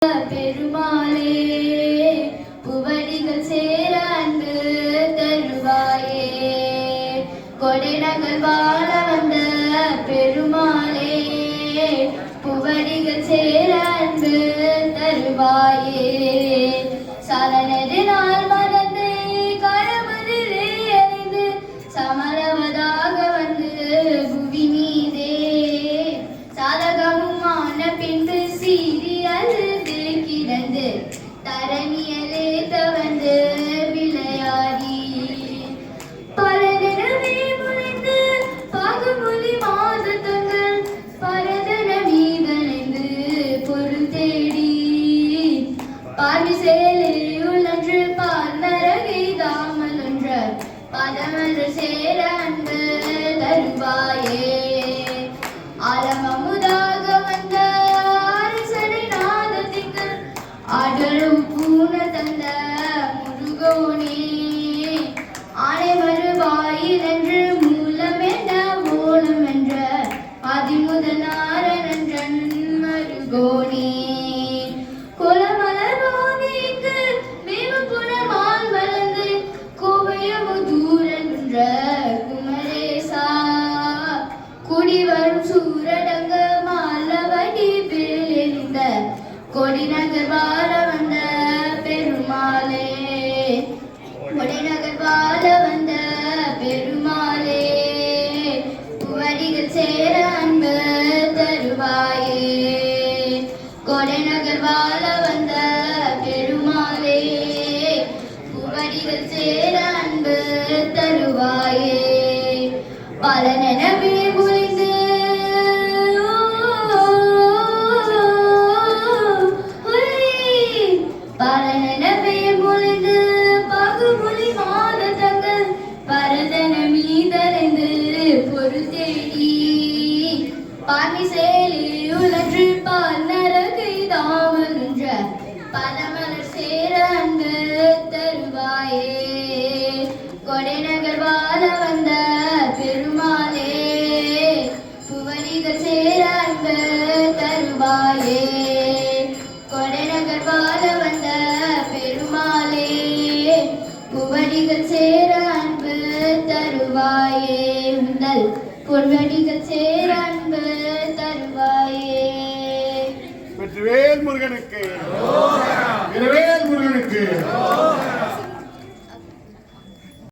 பெருமாளே புவடிகள் சேர அன்பு தருவாயே கொடைநகர் வாழ வந்த பெருமாளே புவடிகள் சேர அன்பு தருவாயே சரணது நாள் மறந்து கடவுளிலே அறிந்து சமரவதாக வந்து புவி மீதே சாதகமுமான பின்பு சீரி அழுது கிடந்து தரணியலே தவந்து விளையாடி பல நிலவே முளைந்து பாகுமொழி மாதத்தங்கள் பரதன மீதனைந்து பொருள் தேடி பார்வி சேலை உழன்று பார்நரகை தாமல் ஒன்ற பதமன்று சேர அன்பு தருவாயே ஆலமமுதாக வந்த அரசனை நாதத்திற்கு ஆடலும் பூன தந்த முருகோனே ஆனை மறுவாயில் என்று மூலம் என்ற ஓலம் என்ற அதிமுதனாரன் மருகோனே குலமலர் போதிக்கு மேவப்புறமால் வளர்ந்து கோவையமுதூரன் என்ற குமரேசா குடிவரும் சூரடங்க மாலவடி பேலெறிந்த கொடிநகர் வாழ வந்த பெருமாளே கொடிநகர் வாழ வந்த பெருமாளே புவடிகள் சேர அன்பு தருவாயே கொடைநகர் வாழ வந்த பெருமாளே புவடிகள் சேர அன்பு தருவாயே பல நினைவே முளைந்து பல நினைவே முளைந்து பகுமொழி மாதத்தங்கள் பரதன மீதரைந்து பொருள் தேடி பாமி சேலி உலற்று பால் நரகை தாமல் நின்ற பதமலர் சேர அன்பு தருவாயே கொடைநகர் வாழ வந்த பெருமாளே புவடிகள் சேர அன்பு தருவாயே கொடைநகர் வாழ வந்த பெருமாளே புவடிகள் சேர அன்பு தருவாயே உந்தல் பொன்வடிகள் சேர அன்பு தருவாயே. வெற்றிவேல் முருகனுக்கு, வீரவேல் முருகனுக்கு.